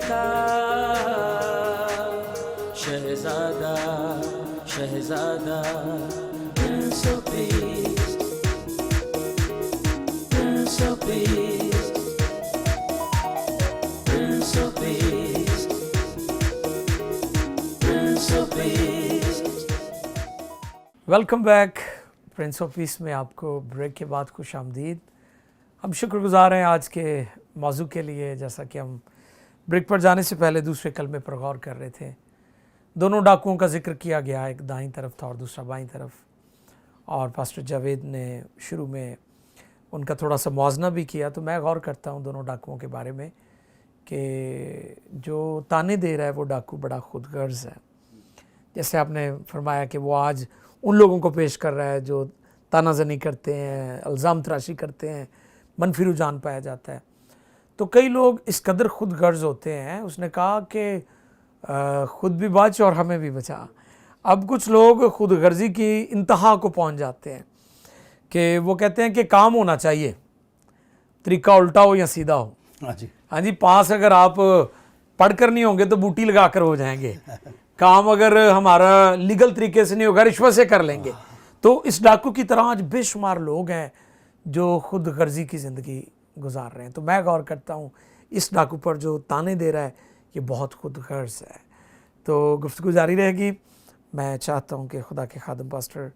था शहजादा शहजादा Prince of Peace Prince of Peace Prince of Peace Prince of Peace। Welcome back Prince of peace में आपको break के बाद खुश आमदीद। हम शुक्रगुजार हैं आज के मौजू के लिए। जैसा कि हम ब्रेक पर जाने से पहले दूसरे कलमे पर गौर कर रहे थे, दोनों डाकुओं का जिक्र किया गया, एक दाईं तरफ था और दूसरा बाईं तरफ, और पास्टर जावेद ने शुरू में उनका थोड़ा सा मुआवजा भी किया। तो मैं गौर करता हूँ दोनों डाकुओं के बारे में कि जो ताने दे रहा है वो डाकू बड़ा खुदगर्ज है। जैसे आपने फरमाया कि वो आज उन लोगों को पेश कर रहा है जो तानाजनी करते हैं, इल्ज़ाम तराशी करते हैं, मनफी रुझान पाया जाता है। तो कई लोग इस कदर खुद गर्ज होते हैं, उसने कहा कि ख़ुद भी बच और हमें भी बचा। अब कुछ लोग खुद गर्जी की इंतहा को पहुंच जाते हैं कि वो कहते हैं कि काम होना चाहिए, तरीका उल्टा हो या सीधा हो। हाँ जी, पास अगर आप पढ़ कर नहीं होंगे तो बूटी लगा कर हो जाएंगे, काम अगर हमारा लीगल तरीके से नहीं होगा रिश्वत से कर लेंगे। तो इस डाकू की तरह आज बेशुमार लोग हैं जो खुद गर्जी की ज़िंदगी गुजार रहे हैं। तो मैं गौर करता हूँ इस डाकू पर जो ताने दे रहा है ये बहुत खुद गर्ज है। तो गुफ्तगू जारी रहेगी। मैं चाहता हूँ कि खुदा के खादम पास्टर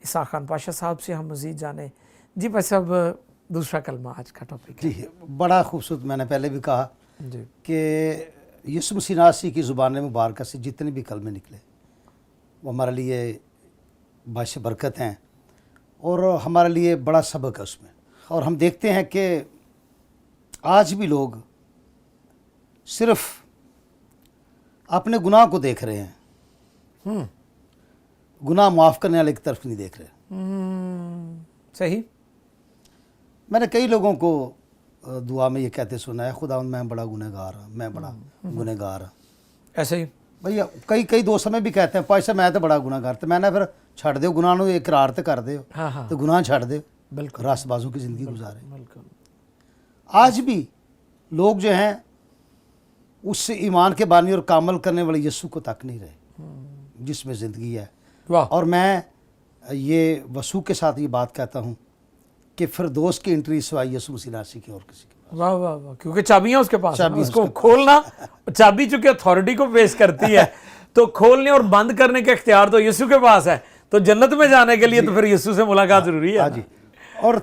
इसाक खान पाशा साहब से हम मज़ीद जाने। जी भाई साहब, दूसरा कलमा आज का टॉपिक है। जी, बड़ा खूबसूरत। मैंने पहले भी कहा जी कि यीशु मसीह नासी की ज़ुबान मुबारक से जितने भी कलमे निकले वो हमारे लिए बाइश बरकत हैं और हमारे लिए बड़ा सबक है उसमें। और हम देखते हैं कि आज भी लोग सिर्फ अपने गुनाह को देख रहे हैं, गुनाह माफ़ करने वाले की तरफ नहीं देख रहे। सही। मैंने कई लोगों को दुआ में ये कहते सुना है, खुदा मैं बड़ा गुनहगार हूँ, मैं बड़ा गुनहगार हूँ। ऐसे ही भैया कई दोस्त में भी कहते हैं पाशा मैं तो बड़ा गुनहगार, तो मैंने फिर छड़ दो गुनाह को, इकरार तो कर दो। हाँ। तो गुनाह छड़ दो, बिल्कुल रास्तबाजों की ज़िंदगी गुजारे। बिल्कुल। आज भी लोग जो हैं उस ईमान के बानी और कामल करने वाले यीशु को तक नहीं रहे जिसमें ज़िंदगी है। और मैं ये वसूख के साथ ये बात कहता हूँ कि फिरदौस की एंट्री सिवाय यीशु मसीह नासी की और किसी की। वाह वाह वाह, क्योंकि चाबियां उसके पास हैं। उसको खोलना, चाबी चूंकि अथॉरिटी को पेश करती है तो खोलने और बंद करने का इख्तियार तो यीशु के पास है। तो जन्नत में जाने के लिए तो फिर यीशु से मुलाकात जरूरी है। हाँ जी। और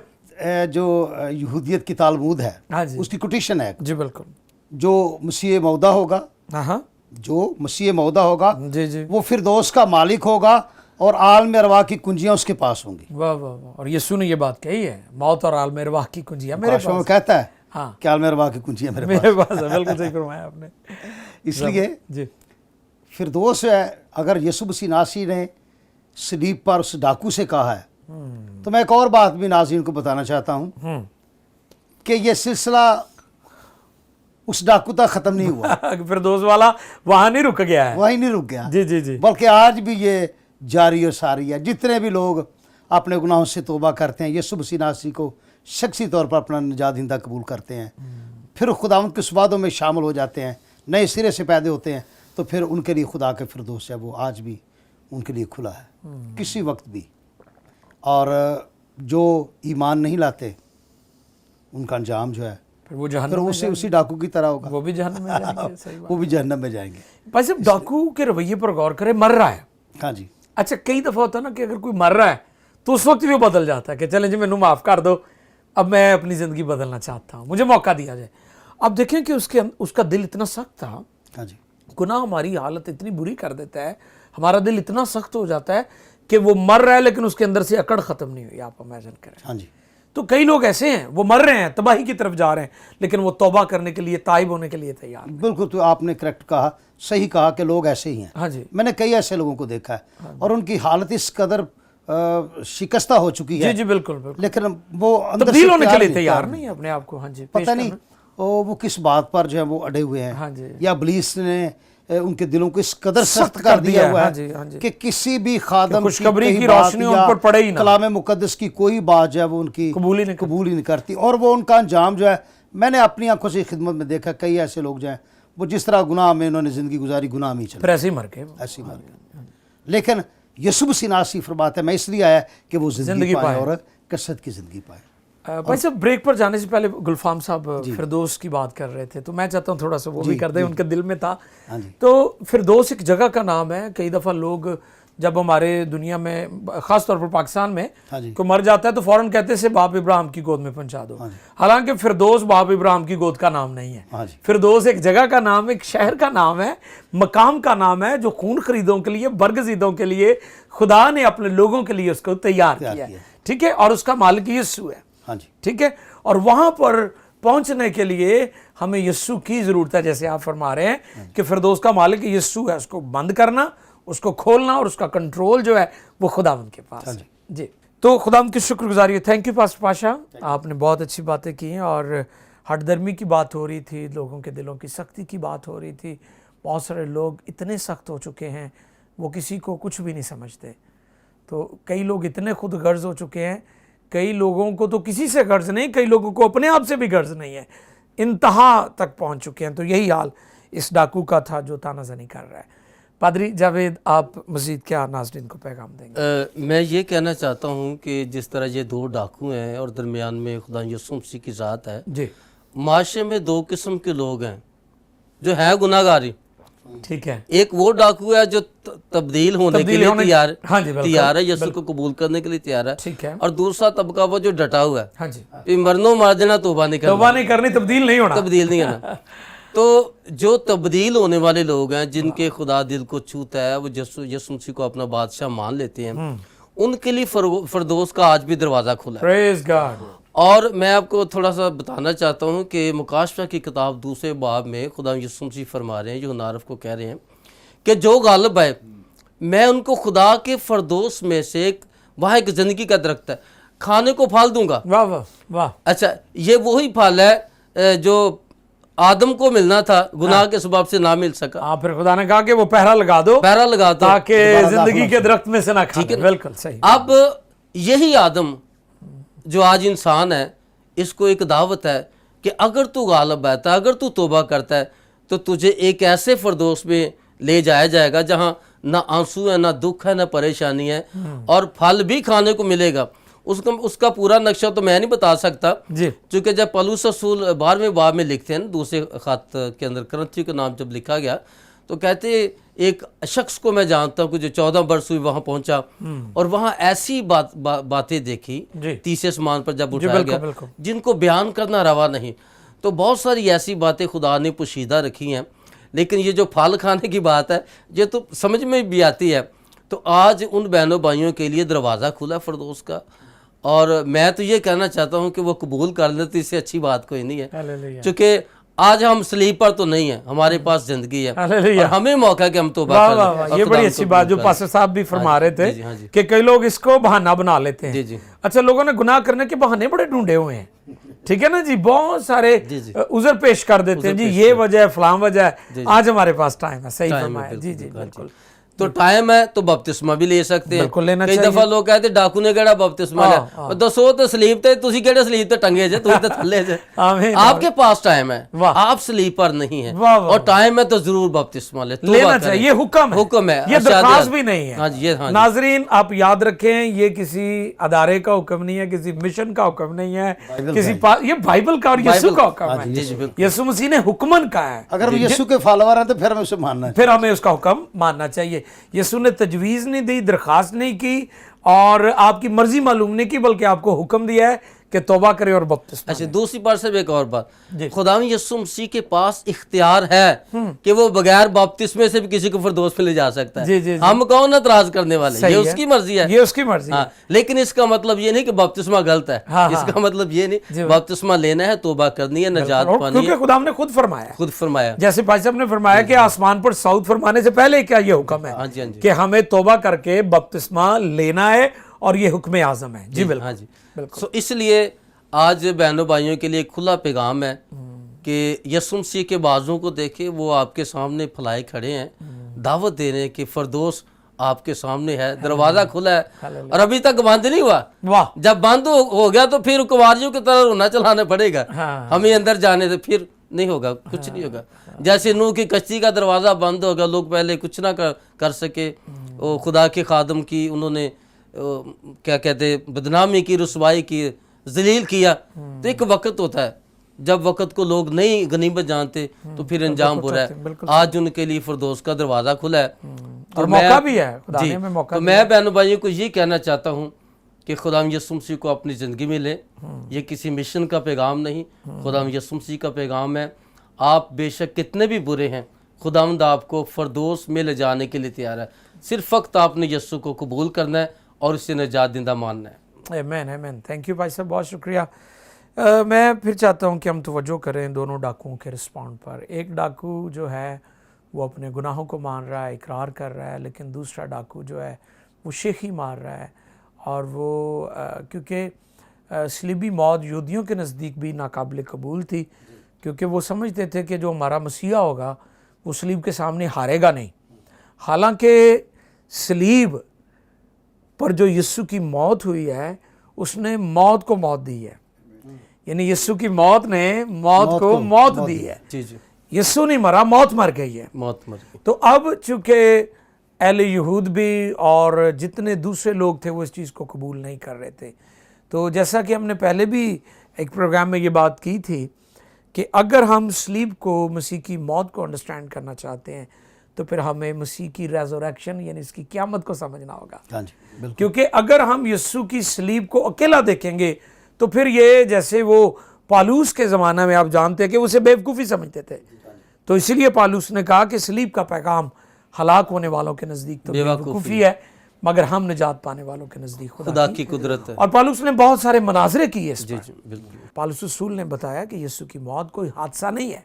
जो यहूदियत की तालमूद है, हाँ जी, उसकी कोटेशन है जी बिल्कुल, जो मसीह मौदा होगा, हाँ जो मसीह मौदा होगा जी जी, वो फिरदौस का मालिक होगा और आलम अरवाह की कुंजियां उसके पास होंगी। वाह वाह वाह। और यीशु ने ये बात कही है, मौत और आलम अरवाह की कुंजियां मेरे पास में कहता है। हाँ, कि आलम अरवाह की कुंजियां मेरे पास है। बिल्कुल सही फरमाया आपने। इसलिए जी फिरदौस है। अगर यीशु मसीह नासी ने सलीब पर उस डाकू से कहा है तो मैं एक और बात भी नाज़रीन को बताना चाहता हूँ कि ये सिलसिला उस डाकू तक ख़त्म नहीं हुआ। फिरदौस वाला वहाँ नहीं रुक गया है, वहीं नहीं रुक गया। जी जी जी, बल्कि आज भी ये जारी और सारी है। जितने भी लोग अपने गुनाहों से तौबा करते हैं, यीशु मसीह नासी को शख्सी तौर पर अपना निजात दहिंदा कबूल करते हैं, फिर खुदावंद के सुबादों में शामिल हो जाते हैं, नए सिरे से पैदा होते हैं, तो फिर उनके लिए खुदा के फिरदौस है वो आज भी उनके लिए खुला है किसी वक्त भी। और जो ईमान नहीं लाते उनका अंजाम जो है फिर वो फिर उसी डाकू की तरह होगा, वो भी जहन्नम में जाएंगे। सही बात। वो भी जहन्नम में जाएंगे। भाई साहब, डाकू के रवैये पर गौर करें, मर रहा है। हाँ जी। अच्छा, कई दफ़ा होता है ना कि अगर कोई मर रहा है तो उस वक्त भी वो बदल जाता है कि चलें जी मैनू माफ़ कर दो, अब मैं अपनी ज़िंदगी बदलना चाहता हूँ, मुझे मौका दिया जाए। अब देखें कि उसका दिल इतना सख्त था। हाँ जी। गुनाह हमारी हालत इतनी बुरी कर देता है, हमारा दिल इतना सख्त हो जाता है कि वो मर रहा है लेकिन उसके अंदर से अकड़ ख़त्म नहीं हुई। आप इमेजिन करें। हाँ जी। तो कई लोग ऐसे हैं, वो मर रहे हैं, तबाही की तरफ जा रहे हैं, लेकिन वो तौबा करने के लिए, ताइब होने के लिए तैयार। बिल्कुल, तो आपने करेक्ट कहा, सही कहा कि लोग ऐसे ही हैं। हाँ जी, मैंने कई ऐसे लोगों को देखा है और उनकी हालत इस कदर शिकस्ता हो चुकी है। जी जी बिल्कुल बिल्कुल, लेकिन वो अंदर तब्दील होने के लिए तैयार नहीं है अपने आप को। हाँ जी, पता नहीं वो किस बात पर जो है वो अड़े हुए हैं। हाँ जी, या इब्लीस ने उनके दिलों को इस कदर सख्त कर दिया हुआ है कि किसी भी खादम खुशखबरी की रोशनी उन पर पड़े ही ना, कलाम मुकद्दस की कोई बात जो है वो उनकी कबूल ही नहीं करती। और वो उनका अंजाम जो है, मैंने अपनी आंखों से खिदमत में देखा, कई ऐसे लोग जो हैं وہ جس طرح گناہ میں انہوں نے زندگی گزاری گناہ میں ہی پھر چلے ایسے ہی مر گئے وہ۔ ایسی مر گئے۔ لیکن یسوع مسیح ناصری فرماتا ہے میں اس لیے آیا کہ وہ زندگی پائے اور کثرت کی زندگی پائے۔ بھائی صاحب بریک پر جانے سے پہلے گلفام صاحب فردوس کی بات کر رہے تھے، تو میں چاہتا ہوں تھوڑا سا وہ بھی کر دیں، ان کے دل میں تھا۔ تو فردوس ایک جگہ کا نام ہے، کئی دفعہ لوگ جب ہمارے دنیا میں خاص طور پر پاکستان میں کوئی مر جاتا ہے تو فوراً کہتے سے باپ ابراہیم کی گود میں پہنچا دو، حالانکہ فردوس باپ ابراہیم کی گود کا نام نہیں ہے۔ فردوس ایک جگہ کا نام، ایک شہر کا نام ہے، مقام کا نام ہے، جو خون خریدوں کے لیے، برگزیدوں کے لیے خدا نے اپنے لوگوں کے لیے اس کو تیار کیا ہے، ٹھیک ہے، اور اس کا مالک یسوع ہے، ٹھیک ہے، اور وہاں پر پہنچنے کے لیے ہمیں یسوع کی ضرورت ہے، جیسے آپ فرما رہے ہیں کہ فردوس کا مالک یسوع ہے، اس کو بند کرنا، اس کو کھولنا اور اس کا کنٹرول جو ہے وہ خداوند کے پاس ہے۔ جی تو خداوند کی شکر گزاری ہے۔ تھینک یو پاسٹر پاشا، آپ نے بہت اچھی باتیں کی ہیں، اور ہٹ درمی کی بات ہو رہی تھی، لوگوں کے دلوں کی سختی کی بات ہو رہی تھی۔ بہت سارے لوگ اتنے سخت ہو چکے ہیں وہ کسی کو کچھ بھی نہیں سمجھتے، تو کئی لوگ اتنے خود غرض ہو چکے ہیں، کئی لوگوں کو تو کسی سے غرض نہیں، کئی لوگوں کو اپنے آپ سے بھی غرض نہیں ہے، انتہا تک پہنچ چکے ہیں۔ تو یہی حال اس ڈاکو کا تھا جو تانا زنی کر رہا ہے۔ پادری جاوید، آپ مزید کیا ناظرین کو پیغام دیں گے؟ میں یہ کہنا چاہتا ہوں کہ جس طرح یہ دو ڈاکو ہیں اور درمیان میں خدا یسوع مسیح کی ذات ہے، جی معاشرے میں دو قسم کے لوگ ہیں جو ہیں گناہ گاری۔ ٹھیک ہے، ایک وہ ڈاکو ہے جو تبدیل ہونے کے لیے تیار ہے، یسوع کو قبول کرنے کے لیے تیار ہے، ٹھیک ہے، اور دوسرا طبقہ وہ جو ڈٹا ہوا ہے، ہاں جی، کہ مرنو مار دینا، توبہ نہیں کرنا، توبہ نہیں کرنی، تبدیل نہیں ہونا، تبدیل نہیں ہونا۔ تو جو تبدیل ہونے والے لوگ ہیں، جن کے خدا دل کو چھوتا ہے، وہ یسوع مسیح کو اپنا بادشاہ مان لیتے ہیں، ان کے لیے فردوس کا آج بھی دروازہ کھلا ہے۔ پریز گاڈ۔ اور میں آپ کو تھوڑا سا بتانا چاہتا ہوں کہ مکاشفہ کی کتاب دوسرے باب میں خدا یسوع مسیح فرما رہے ہیں، یوحنا عارف کو کہہ رہے ہیں کہ جو غالب ہے میں ان کو خدا کے فردوس میں سے وہاں ایک زندگی کا درخت ہے، کھانے کو پھل دوں گا۔ واہ واہ واہ۔ اچھا، یہ وہی پھل ہے جو آدم کو ملنا تھا، گناہ کے سبب سے نہ مل سکا۔ پھر خدا نے کہا کہ وہ پہرا لگا دو، پہرا لگا دو تاکہ زندگی کے درخت میں سے نہ کھائیں۔ بالکل صحیح۔ اب یہی آدم جو آج انسان ہے، اس کو ایک دعوت ہے کہ اگر تو غالب ہے، اگر تو توبہ کرتا ہے، تو تجھے ایک ایسے فردوس میں لے جایا جائے گا جہاں نہ آنسو ہے، نہ دکھ ہے، نہ پریشانی ہے، اور پھل بھی کھانے کو ملے گا۔ اس کا پورا نقشہ تو میں نہیں بتا سکتا، چونکہ جب پولس رسول 12ویں باب میں لکھتے ہیں، دوسرے خط کے اندر کرنتھیوں کا نام جب لکھا گیا تو کہتے ایک شخص کو میں جانتا ہوں کہ جو 14 برس ہوئی وہاں پہنچا اور وہاں ایسی باتیں دیکھی تیسرے آسمان پر جب اٹھایا گیا جن کو بیان کرنا روا نہیں۔ تو بہت ساری ایسی باتیں خدا نے پوشیدہ رکھی ہیں، لیکن یہ جو پھل کھانے کی بات ہے یہ تو سمجھ میں بھی آتی ہے۔ تو آج ان بہنوں بھائیوں کے لیے دروازہ کھلا فردوس کا، اور میں تو یہ کہنا چاہتا ہوں کہ وہ قبول کر لیں تو اس سے اچھی بات کوئی نہیں ہے، چونکہ آج ہم سلیپ پر تو نہیں ہیں، ہمارے پاس زندگی ہے اور ہمیں موقع ہے کہ ہم توبہ کریں۔ یہ بڑی اچھی بات جو پاسٹر صاحب بھی فرما رہے تھے کہ کئی لوگ اس کو بہانہ بنا لیتے ہیں۔ اچھا، لوگوں نے گناہ کرنے کے بہانے بڑے ڈھونڈے ہوئے ہیں، ٹھیک ہے نا جی، بہت سارے عذر پیش کر دیتے ہیں، جی یہ وجہ ہے، فلاں وجہ ہے۔ آج ہمارے پاس ٹائم ہے، صحیح فرمایا، جی جی بالکل۔ تو ٹائم ہے تو بپتسمہ بھی لے سکتے ہیں۔ کئی دفعہ لوگ کہتے ڈاکو نے کہڑا بپتسمہ لیا، دسو تو سلیب تے تسی کہڑے سلیب تے ٹنگے جے، تسی تے تھلے جے۔ آپ کے پاس ٹائم ہے، آپ سلیب پر نہیں ہیں، اور ٹائم ہے تو ضرور بپتسمہ لینا چاہیے، یہ حکم ہے، یہ درخواست بھی نہیں ہے۔ ناظرین آپ یاد رکھیں، یہ کسی ادارے کا حکم نہیں ہے، کسی مشن کا حکم نہیں ہے، یہ بائبل کا اور یسوع کا حکم ہے، یسوع مسیح نے حکمن کہا ہے۔ اگر ہم یسوع کے فالوور ہیں تو پھر ہمیں اسے ماننا ہے، پھر ہمیں اس کا حکم ماننا چاہیے۔ یسوع نے تجویز نہیں دی، درخواست نہیں کی، اور آپ کی مرضی معلوم نہیں کی، بلکہ آپ کو حکم دیا ہے کہ توبہ کرے اور بپتسمہ۔ اچھا، دوسری بات سے ایک اور بات، خداوند یسوع مسیح کے پاس اختیار ہے کہ وہ بغیر بپتسمے سے بھی کسی کو فردوس میں لے جا سکتا ہے۔ ہم کون اعتراض کرنے والے، یہ اس کی مرضی ہے، یہ اس کی مرضی ہے۔ لیکن اس کا مطلب یہ نہیں کہ بپتسمہ غلط ہے، اس کا مطلب یہ نہیں، بپتسمہ لینا ہے، توبہ کرنی ہے، نجات پانی ہے، کیونکہ خدا نے خود فرمایا، جیسے بھائی صاحب نے فرمایا کہ آسمان پر صعود فرمانے سے پہلے کیا یہ حکم ہے کہ ہمیں توبہ کر کے بپتسمہ لینا ہے، اور یہ حکم اعظم ہے۔ جی بالکل۔ اس لیے آج بہنوں بھائیوں کے لیے ایک کھلا پیغام ہے کہ یسوع مسیح کے بازوں کو دیکھیں، وہ آپ کے سامنے پھلائے کھڑے ہیں، دعوت دے رہے ہیں کہ فردوس آپ کے سامنے ہے، دروازہ کھلا ہے، اور ابھی تک بند نہیں ہوا۔ جب بند ہو گیا تو پھر کنواریوں کی طرح رونا چلانا پڑے گا، ہمیں اندر جانے سے پھر نہیں ہوگا, کچھ نہیں ہوگا. جیسے نوح کی کشتی کا دروازہ بند ہوگا, لوگ پہلے کچھ نہ کر سکے, وہ خدا کے خادم کی انہوں نے کیا کہتے ہیں بدنامی کی, رسوائی کی, ذلیل کیا. تو ایک وقت ہوتا ہے جب وقت کو لوگ نہیں غنیمت جانتے تو پھر انجام برا ہے. آج ان کے لیے فردوس کا دروازہ کھلا ہے اور موقع بھی ہے, خدا نے ہمیں موقع. تو میں بہنوں بھائیوں کو یہ کہنا چاہتا ہوں کہ خدا یسوع مسیح کو اپنی زندگی میں لیں. یہ کسی مشن کا پیغام نہیں, خدا یسوع مسیح کا پیغام ہے. آپ بے شک کتنے بھی برے ہیں, خداوند آپ کو فردوس میں لے جانے کے لیے تیار ہے. صرف وقت آپ نے یسوع کو قبول کرنا ہے اور اسے نجات دہندہ ماننا ہے. آمین آمین. تھینک یو بھائی صاحب, بہت شکریہ. میں پھر چاہتا ہوں کہ ہم توجہ کریں دونوں ڈاکوؤں کے رسپونڈ پر. ایک ڈاکو جو ہے وہ اپنے گناہوں کو مان رہا ہے, اقرار کر رہا ہے, لیکن دوسرا ڈاکو جو ہے وہ شیخی مار رہا ہے. اور وہ کیونکہ صلیبی موت یہودیوں کے نزدیک بھی ناقابل قبول تھی, کیونکہ وہ سمجھتے تھے کہ جو ہمارا مسیحا ہوگا وہ صلیب کے سامنے ہارے گا نہیں. حالانکہ صلیب پر جو یسوع کی موت ہوئی ہے اس نے موت کو موت دی ہے, یعنی یسوع کی موت نے موت کو موت دی ہے. جی جی, یسوع نہیں مرا, موت مر گئی ہے. موت مر گئی. تو اب چونکہ اہل یہود بھی اور جتنے دوسرے لوگ تھے وہ اس چیز کو قبول نہیں کر رہے تھے. تو جیسا کہ ہم نے پہلے بھی ایک پروگرام میں یہ بات کی تھی کہ اگر ہم صلیب کو, مسیح کی موت کو انڈرسٹینڈ کرنا چاہتے ہیں تو پھر ہمیں مسیح کی ریزوریکشن یعنی اس کی قیامت کو سمجھنا ہوگا. ہاں جی بالکل. کیونکہ اگر ہم یسوع کی صلیب کو اکیلا دیکھیں گے تو پھر یہ جیسے وہ پالوس کے زمانہ میں آپ جانتے ہیں کہ اسے بیوقوفی سمجھتے تھے, تو اسی لیے پالوس نے کہا کہ صلیب کا پیغام ہلاک ہونے والوں کے نزدیک تو بیوقوفی ہے, مگر ہم نجات پانے والوں کے نزدیک خدا کی قدرت ہے. اور پالوس نے بہت سارے مناظرے کیے اس پر. جی بالکل. پالوس رسول نے بتایا کہ یسوع کی موت کوئی حادثہ نہیں ہے,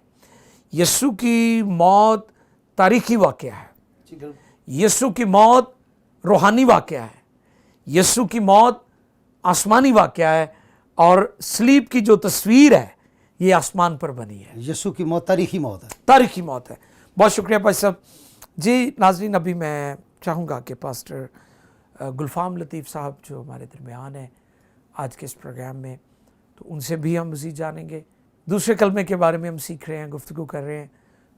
یسوع کی موت تاریخی واقعہ ہے, یسوع کی موت روحانی واقعہ ہے, یسوع کی موت آسمانی واقعہ ہے, اور صلیب کی جو تصویر ہے یہ آسمان پر بنی ہے. یسوع کی موت تاریخی موت ہے. تاریخی موت ہے. بہت شکریہ بھائی صاحب. جی ناظرین, ابھی میں چاہوں گا کہ پاسٹر گلفام لطیف صاحب جو ہمارے درمیان ہیں آج کے اس پروگرام میں, تو ان سے بھی ہم مزید جانیں گے. دوسرے کلمے کے بارے میں ہم سیکھ رہے ہیں, گفتگو کر رہے ہیں,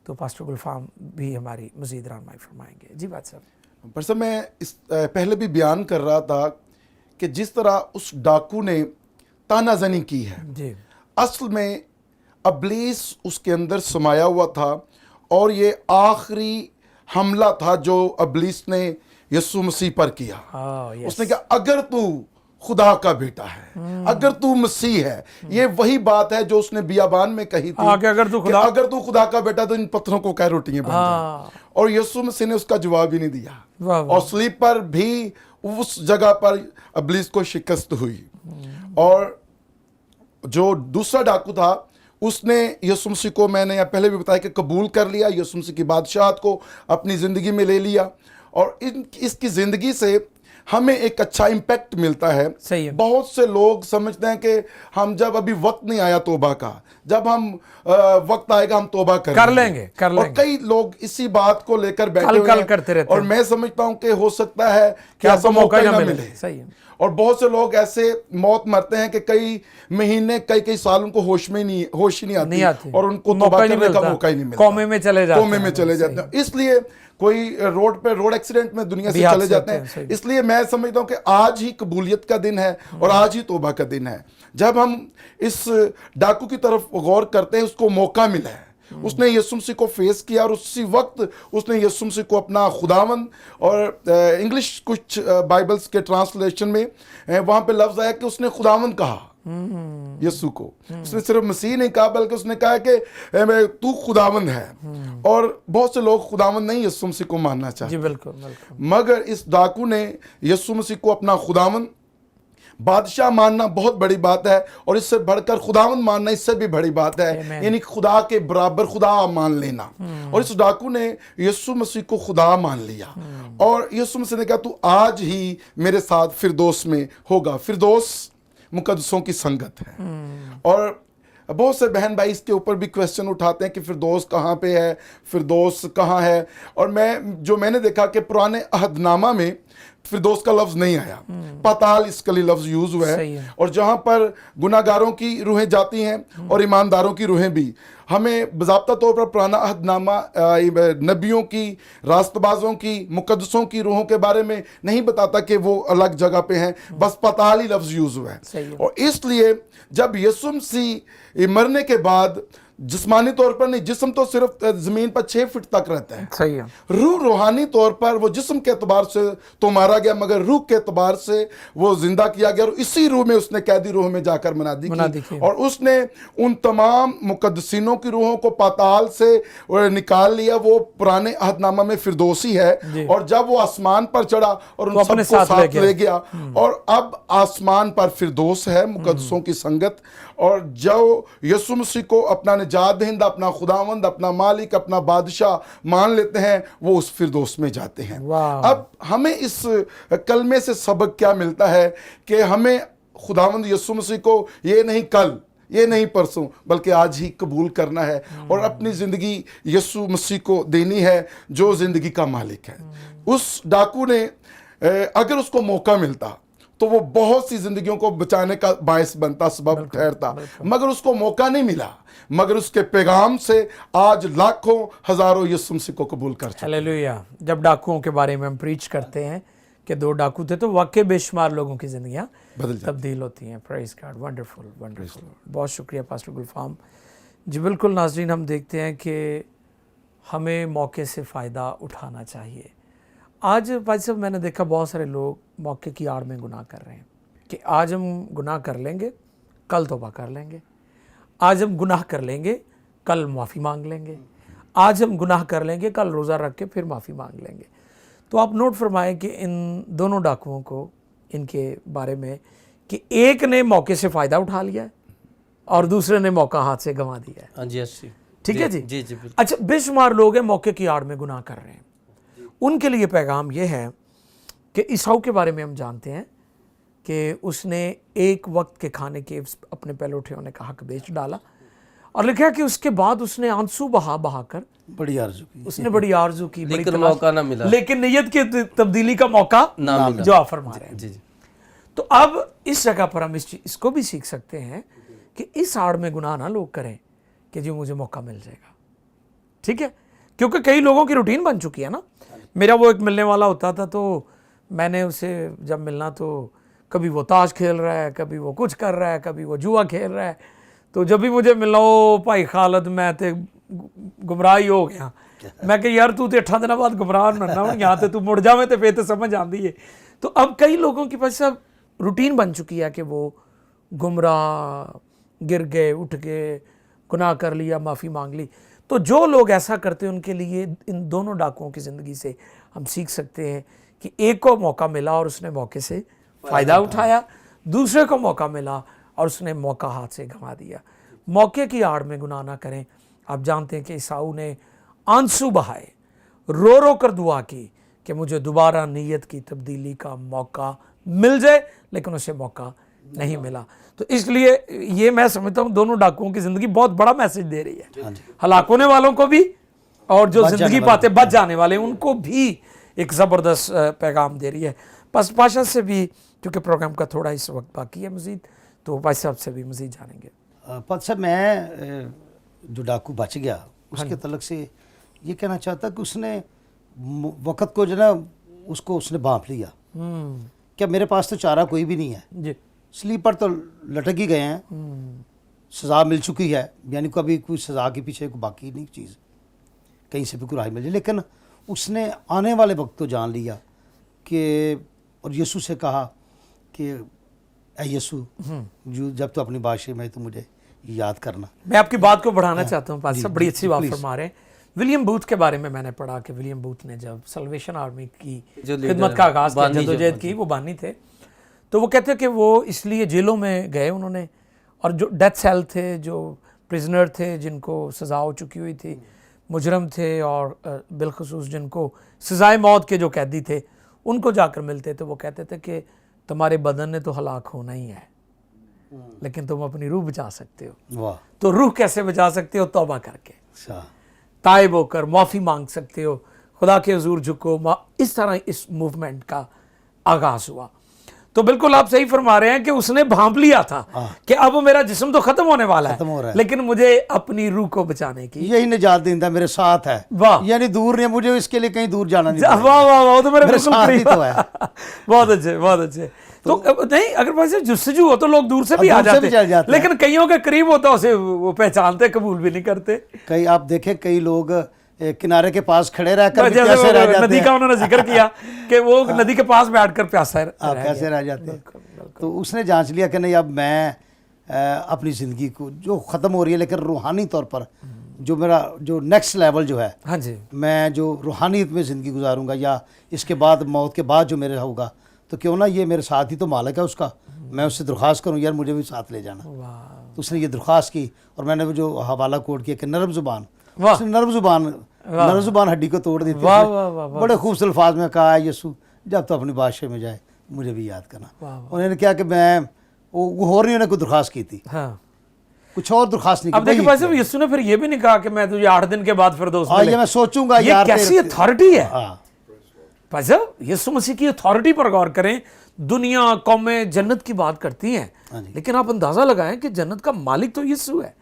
تو پاسٹر گلفام بھی ہماری مزید رہنمائی فرمائیں گے. جی بات صاحب. پر سر میں اس پہلے بھی بیان کر رہا تھا کہ جس طرح اس ڈاکو نے تانا زنی کی ہے, جی اصل میں ابلیس اس کے اندر سمایا ہوا تھا, اور یہ آخری حملہ تھا جو ابلیس نے یسوع مسیح پر کیا. اس نے کہا اگر تو خدا کا بیٹا ہے, اگر تو مسیح ہے, یہ وہی بات ہے جو اس نے بیابان میں کہی تھی کہ اگر تو خدا کا بیٹا تو ان پتھروں کو کہہ روٹیاں بن جائیں. اور یسوع مسیح نے اس کا جواب ہی نہیں دیا, اور صلیب پر بھی اس جگہ پر ابلیس کو شکست ہوئی. اور جو دوسرا ڈاکو تھا اس نے یسوع مسیح کو, میں نے پہلے بھی بتایا کہ قبول کر لیا, یسوع مسیح کی بادشاہت کو اپنی زندگی میں لے لیا, اور اس کی زندگی سے ہمیں ایک اچھا امپیکٹ ملتا ہے. بہت سے لوگ سمجھتے ہیں کہ ہم جب ابھی وقت نہیں آیا توبہ کا, جب ہم وقت آئے گا ہم توبہ کر لیں گے. اور کئی لوگ اسی بات کو لے کر بیٹھے ہوئے ہیں, اور میں سمجھتا ہوں کہ ہو سکتا ہے کہ ایسا موقع نہ ملے. اور بہت سے لوگ ایسے موت مرتے ہیں کہ کئی مہینے کئی سالوں کو ہوش ہی نہیں آتی, اور ان کو توبہ کرنے کا موقع ہی نہیں ملتا, قومے میں چلے جاتے ہیں. اس لیے کوئی روڈ ایکسیڈنٹ میں دنیا سے چلے جاتے ہیں. اس لیے میں سمجھتا ہوں کہ آج ہی قبولیت کا دن ہے اور آج ہی توبہ کا دن ہے. جب ہم اس ڈاکو کی طرف غور کرتے ہیں, اس کو موقع ملا ہے, اس نے یسوع مسیح کو فیس کیا, اور اسی وقت اس نے یسوع مسیح کو اپنا خداوند, اور انگلش کچھ بائبلز کے ٹرانسلیشن میں وہاں پہ لفظ آیا کہ اس نے خداوند کہا یسوع کو. اس نے صرف مسیح نہیں کہا بلکہ اس نے کہا کہ تو خداوند ہے. اور بہت سے لوگ خداوند نہیں یسوع مسیح کو ماننا چاہتے, مگر اس ڈاکو نے یسوع مسیح کو اپنا خداوند بادشاہ ماننا بہت بڑی بات ہے, اور اس سے بڑھ کر خداوند ماننا اس سے بھی بڑی بات ہے, یعنی خدا کے برابر خدا مان لینا. اور اس ڈاکو نے یسوع مسیح کو خدا مان لیا, اور یسوع مسیح نے کہا تو آج ہی میرے ساتھ فردوس میں ہوگا. فردوس مقدسوں کی سنگت ہے. اور بہت سے بہن بھائی اس کے اوپر بھی کویسچن اٹھاتے ہیں کہ فردوس کہاں پہ ہے, فردوس کہاں ہے. اور میں نے دیکھا کہ پرانے عہد نامہ میں فردوس کا لفظ نہیں آیا, پاتال اس کے لیے لفظ یوز ہوا ہے. اور جہاں پر گناہگاروں کی روحیں جاتی ہیں اور ایمانداروں کی روحیں بھی, हमें बज़ाब्ता तौर पर पुराना अहदनामा नबियों की, रास्तबाजों की, मुकद्दसों की रूहों के बारे में नहीं बताता कि वो अलग जगह पे हैं, बस पताली लफ्ज़ यूज़ हुआ है। और इसलिए जब यीशु मसीह मरने के बाद जिस्मानी तौर पर नहीं, जिस्म तो सिर्फ ज़मीन पर 6 फीट तक रहता है, सही है। रूह रूहानी तौर पर वो जिस्म के एतबार से तो मारा गया, मगर रूह के एतबार से वो जिंदा किया गया, और इसी रूह में उसने कैदी रूह में जाकर मनादी की, और उसने उन तमाम मुकद्दसीनों की रूहों को पाताल से निकाल लिया। वो पुराने अहदनामा में फिरदौसी है, और जब वो आसमान पर चढ़ा और उन सबको साथ ले गया, और अब आसमान पर फिरदौस है, मुकद्दसों की संगत। और जो यीशु मसीह को अपना निजात दहिंदा, अपना खुदावंद, अपना मालिक, अपना बादशाह मान लेते हैं, वो उस फिरदौस में जाते हैं। अब हमें इस कलमे से सबक क्या मिलता है कि हमें खुदावंद यीशु मसीह को ये नहीं कल, ये नहीं परसों, बल्कि आज ही कबूल करना है और अपनी ज़िंदगी यीशु मसीह को देनी है, जो ज़िंदगी का मालिक है। उस डाकू ने अगर उसको मौका मिलता तो वो बहुत सी जिंदगियों को बचाने का बायस बनता, सबब ठहरता, मगर उसको मौका नहीं मिला। मगर उसके पैगाम से आज लाखों हजारों यीशु मसीह को कबूल कर चुके। हालेलुया। जब डाकुओं के बारे में हम प्रीच करते हैं कि 2 डाकू थे, तो वाकई बेशुमार लोगों की जिंदगियां तब्दील होती हैं। Praise God, wonderful wonderful. बहुत शुक्रिया पास्टर गुलफाम जी। बिल्कुल नाज़रीन, हम देखते हैं कि हमें मौके से फ़ायदा उठाना चाहिए। आज भाई साहब मैंने देखा बहुत सारे लोग मौके की आड़ में गुनाह कर रहे हैं कि आज हम गुनाह कर लेंगे, कल तौबा कर लेंगे, आज हम गुनाह कर लेंगे, कल माफ़ी मांग लेंगे, आज हम गुनाह कर लेंगे, कल रोज़ा रख के फिर माफ़ी मांग लेंगे। तो आप नोट फरमाएं कि इन दोनों डाकुओं को, इनके बारे में, कि एक ने मौके से फ़ायदा उठा लिया है और दूसरे ने मौका हाथ से गंवा दिया है। हाँ जी, अच्छी, ठीक है जी। जी जी। अच्छा, बेशुमार लोग हैं मौके की आड़ में गुनाह कर रहे हैं। उनके लिए पैगाम ये है कि ईसाऊ के बारे में हम जानते हैं कि उसने एक वक्त के खाने के अपने पहलौठियों ने हक बेच डाला, और लिखा कि उसके बाद उसने आंसू बहा बहा कर बड़ी आरज़ू की, उसने बड़ी आरज़ू की, लेकिन मौका ना मिला, लेकिन नियत की तब्दीली का मौका ना मिला, जो आप फरमा रहे हैं। जी जी। तो अब इस जगह पर हम इसको भी सीख सकते हैं कि इस आड़ में गुनाह ना लोग करें कि जी मुझे मौका मिल जाएगा। ठीक है, क्योंकि कई लोगों की रूटीन बन चुकी है ना। मेरा वो एक मिलने वाला होता था, तो मैंने उसे जब मिलना तो कभी वो ताश खेल रहा है, कभी वो कुछ कर रहा है, कभी वो जुआ खेल रहा है। तो जब भी मुझे मिला, ओ भाई खालद मैं तो गुमराह ही हो गया। मैं कह यार तू तो 8 दिन बाद गुमराह ना यहाँ तो तू मुड़ जावे तो फिर तो समझ आती है। तो अब कई लोगों की पास सब रूटीन बन चुकी है कि वो गुमराह, गिर गए, उठ गए, गुनाह कर लिया, माफ़ी मांग ली। तो जो लोग ऐसा करते हैं उनके लिए इन दोनों डाकुओं की ज़िंदगी से हम सीख सकते हैं कि एक को मौका मिला और उसने मौके से फ़ायदा उठाया, दूसरे को मौका मिला और उसने मौका हाथ से गंवा दिया। मौके की आड़ में गुनाह ना करें। आप जानते हैं कि ईसाऊ ने आंसू बहाए, रो रो कर दुआ की कि मुझे दोबारा नीयत की तब्दीली का मौका मिल जाए, लेकिन उसे मौका नहीं मिला। तो इसलिए ये मैं समझता हूँ दोनों डाकुओं की ज़िंदगी बहुत बड़ा मैसेज दे रही है, हलाक होने वालों को भी और जो ज़िंदगी पाते बच जाने वाले उनको भी एक ज़बरदस्त पैगाम दे रही है। बस पाशा से भी, क्योंकि प्रोग्राम का थोड़ा इस वक्त बाकी है मज़ीद, तो भाई साहब से भी मज़ीद जानेंगे। पद साहब, मैं जो डाकू बच गया उसके तलक से ये कहना चाहता कि उसने वक़्त को जो ना उसको उसने बांप लिया। क्या मेरे पास तो चारा कोई भी नहीं है जी, स्लीपर तो लटक ही गए हैं, सज़ा मिल चुकी है, यानी कभी कोई सज़ा के पीछे कोई बाकी नहीं चीज़, कहीं से भी कोई राह मिल जाए। लेकिन उसने आने वाले वक्त को जान लिया कि, और यीशु से कहा कि ऐ यीशु, जो जब तो अपनी बादशाही में तो मुझे याद करना। मैं आपकी बात को बढ़ाना चाहता हूँ पास साहब, बड़ी अच्छी बात फरमा रहे हैं। विलियम बूथ के बारे में मैंने पढ़ा कि विलियम बूथ ने जब सल्वेशन आर्मी की खिदमत का आगाज़ किया, जदोजहद की, वो बानी थे, तो वो कहते हैं कि वो इसलिए जेलों में गए उन्होंने, और जो डेथ सेल थे, जो प्रिजनर थे जिनको सज़ा हो चुकी हुई थी, मुजरम थे, और बिलखसूस जिनको सज़ाए मौत के जो कैदी थे, उनको जाकर मिलते थे। वो कहते थे कि तुम्हारे बदन ने तो हलाक होना ही है, लेकिन तुम अपनी रूह बचा सकते हो। वाह। तो रूह कैसे बचा सकते हो? तौबा करके, अच्छा, ताइब होकर माफ़ी मांग सकते हो, खुदा के हुजूर झुको। इस तरह इस मूवमेंट का आगाज़ हुआ। तो बिल्कुल आप सही फरमा रहे हैं कि उसने भांप लिया था कि अब मेरा जिस्म तो खत्म होने वाला खत्म हो रहा है, है। लेकिन मुझे अपनी रूह को बचाने की। यही निजात दींदा मेरे साथ है, वाह। यानी दूर नहीं है, मुझे इसके लिए कहीं दूर जाना नहीं वाह पड़ेगा। वाह वाह, वो तो मेरे बिल्कुल साथ ही करीब तो है। बहुत अच्छे, बहुत अच्छे। तो नहीं, अगर भाई साहब जुस्सजू हो तो लोग दूर से भी आ दूर से भी चल जाते जाते हैं। लेकिन कईयों के करीब होता उसे वो पहचानते, कबूल भी नहीं करते। कई आप देखें, कई लोग किनारे के पास खड़े रहकर भी जैसे प्यासे रह वो जाते नदी हैं। का उन्होंने जिक्र किया कि वो नदी के पास बैठकर प्यासा आप रह कैसे गया। रह जाते हैं। तो उसने जांच लिया कि नहीं, अब मैं अपनी ज़िंदगी को जो ख़त्म हो रही है, लेकिन रूहानी तौर पर जो मेरा जो नेक्स्ट लेवल जो है, हाँ जी, मैं जो रूहानियत में ज़िंदगी गुजारूंगा या इसके बाद मौत के बाद जो मेरे होगा, तो क्यों ना ये मेरे साथ ही तो मालिक है उसका, मैं उससे दरख्वास्त करूँ यार मुझे भी साथ ले जाना। वाह तो उसने ये दरख्वास्त की और मैंने वो जो हवाला कोट किया कि नरम ज़ुबान, वाह। उसने नरम ज़ुबान हड्डी को तोड़ दी थी। वाह, उसने वाह, वाह, वाह। बड़े खूबसूरत अल्फाज में कहा, यीशु जब तो अपनी बादशाह में जाए मुझे भी याद करना। वाह, वाह। उन्होंने क्या कि मैं वो और नहीं, उन्होंने कोई दरख्वास्त की थी, हाँ। कुछ और दरख्वास्त नहीं अब की। देखिए वही भाई साहब, यीशु ने फिर ये भी नहीं कहा कि मैं तुझे 8 दिन के बाद फिरदौस में ये मैं सोचूंगा ये यार कैसी तेरे- अथॉरिटी है हाँ, भाई साहब। यीशु मसीह की अथॉरिटी पर गौर करें। दुनिया कौमें जन्नत की बात करती हैं, लेकिन आप अंदाजा लगाएं कि जन्नत का मालिक तो यीशु है।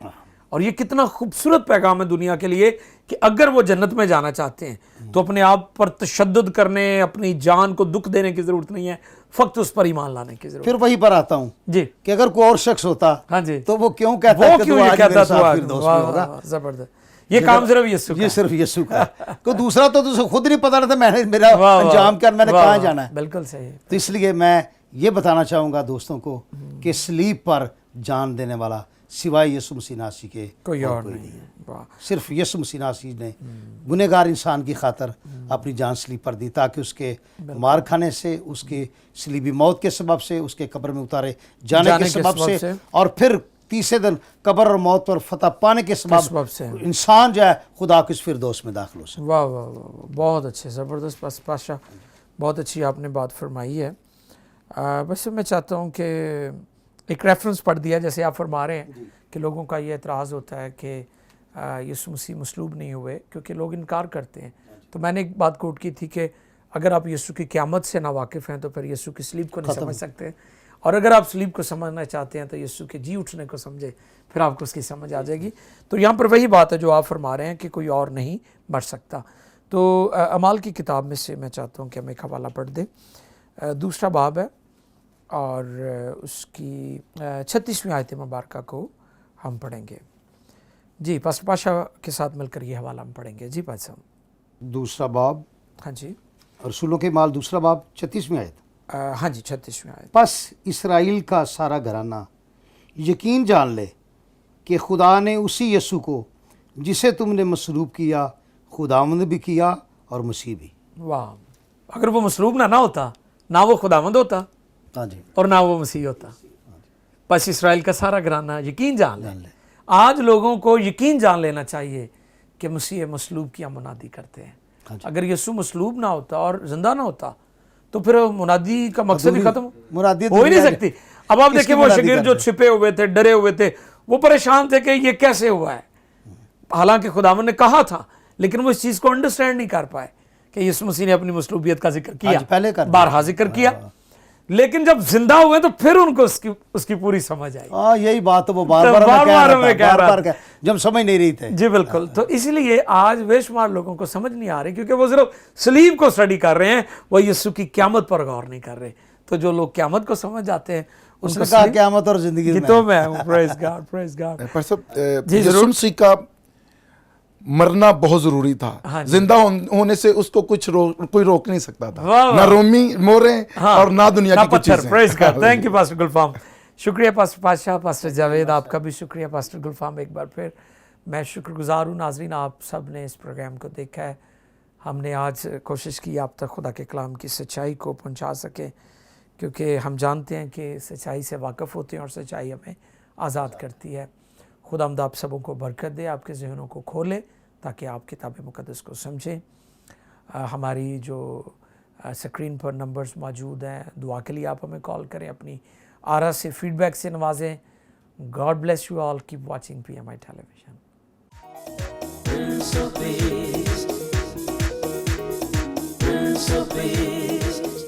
और ये कितना खूबसूरत पैगाम है दुनिया के लिए कि अगर वो जन्नत में जाना चाहते हैं तो अपने आप पर तशद्दुद करने, अपनी जान को दुख देने की जरूरत नहीं है, फक्त उस पर ईमान लाने की जरूरत फिर वहीं पर आता हूँ जी। कि अगर कोई और शख्स होता हाँ जी, तो वो क्यों कहता वो कि क्यों तू ये आज कहता मेरे तू साथ आज? फिरदौस वाह, में होगा। वाह, जबरदस्त। ये काम सिर्फ यीशु का ये है। सिर्फ यीशु का है। कोई दूसरा तो तुझे खुद नहीं पता रहता मैंने मेरा वाह, वाह, अंजाम क्या, मैंने वाह, कहाँ वाह, जाना है। बिल्कुल सही। तो इसलिए मैं ये बताना चाहूँगा दोस्तों को कि सलीब पर जान देने वाला सिवाय यीशु मसीह नासी के कोई और नहीं है। वाह, सिर्फ यीशु मसीह नासी ने गुनहगार इंसान की खातर अपनी जान सलीब पर दी, ताकि उसके मार खाने से, उसके सलीबी मौत के सबब से, उसके कब्र में उतारे जाने के सबब से और फिर तीसरे दिन कब्र और मौत पर फतह पाने के सबब से इंसान जो है खुदा के फिरदौस में दाखिल हो सके। वाह वाह वाह, बहुत अच्छे, ज़बरदस्त पातशाह, बहुत अच्छी आपने बात फरमाई है। बस मैं चाहता हूँ कि एक रेफरेंस पढ़ दिया, जैसे आप फरमा रहे हैं कि लोगों का ये एतराज़ होता है कि यीशु मसीह मसलूब नहीं हुए क्योंकि लोग इनकार करते हैं। तो मैंने एक बात कोट की थी कि अगर आप यीशु की क़यामत से ना वाकिफ़ हैं तो फिर यीशु की सलीब को नहीं समझ सकते, और अगर आप सलीब को समझना चाहते हैं तो यीशु के जी उठने को समझे, फिर आपको उसकी समझ आ जाएगी। तो यहाँ पर वही बात है जो आप फरमा रहे हैं कि कोई और नहीं मर सकता। तो अमाल की किताब में से मैं चाहता हूँ कि हम एक हवाला पढ़ दें। दूसरा बाब है और उसकी 36वीं आयत मुबारक को हम पढ़ेंगे। जी, पास्टर पाशा के साथ मिलकर ये हवाला हम पढ़ेंगे। जी पास साहब। दूसरा बाब, हाँ जी, रसूलों के माल दूसरा बाब 36वीं आयत। हाँ जी, 36वीं आयत। बस इसराइल का सारा घराना यकीन जान ले कि खुदा ने उसी यीशु को जिसे तुमने मसलूब किया, खुदावंद भी किया और मसीह भी। वाह, अगर वो मसलूब ना होता, ना वो खुदावंद होता हाँ जी, और ना वो मसीह होता। बस इसराइल का सारा घराना यकीन जान ले। आज लोगों को यकीन जान लेना चाहिए कि मसीह मसलूब की हम मुनादी करते हैं। अगर यीशु मसलूब ना होता और जिंदा ना होता तो फिर मुनादी का मकसद ही खत्म हो ही नहीं सकती। अब आप देखिए वो शागिर्द जो छिपे हुए थे, डरे हुए थे, वो परेशान थे कि ये कैसे हुआ है। हालांकि खुदावंद ने कहा था, लेकिन वो इस चीज़ को अंडरस्टैंड नहीं कर पाए कि यीशु मसीह ने अपनी मसलूबियत का जिक्र किया, पहले कर बारहा जिक्र किया, लेकिन जब जिंदा हुए तो फिर उनको उसकी पूरी समझ आई। हाँ, यही बात तो वो तो बार बार बार जब समझ नहीं रही थे। जी बिल्कुल। तो इसलिए आज बेशुमार लोगों को समझ नहीं आ रही, क्योंकि वो सिर्फ सलीब को स्टडी कर रहे हैं, वो यीशु की क़यामत पर गौर नहीं कर रहे। तो जो लोग क़यामत को समझ जाते हैं उसने कहा क़यामत और जिंदगी में तो मैं हूं। Praise God, praise God. पर सब जी, यीशु मसीह का मरना बहुत जरूरी था। हाँ जी। जिंदा होने से उसको कोई रोक नहीं सकता था। वाह, वाह। ना रोमी मोरे और ना दुनिया की कुछ चीजें। Praise God. Thank you pastor Gulfam. शुक्रिया पास्टर पातशाह, पास्टर जावेद, आपका भी शुक्रिया पास्टर गुलफाम। एक बार फिर मैं शुक्रगुजार हूँ। नाजरीन, आप सब ने इस प्रोग्राम को देखा है। हमने आज कोशिश की आप तक खुदा के कलाम की सच्चाई को पहुँचा सकें, क्योंकि हम जानते हैं कि सच्चाई से वाकिफ़ होते हैं और सच्चाई हमें आज़ाद करती है। खुदावंद आप सबों को बरकत दे, आपके ज़हनों को खोले ताकि आप किताब मुक़द्दस को समझें। हमारी जो स्क्रीन पर नंबर्स मौजूद हैं, दुआ के लिए आप हमें कॉल करें, अपनी आरा से फीडबैक से नवाजें। God bless you all, keep watching PMI television. Prince of Peace, Prince of Peace.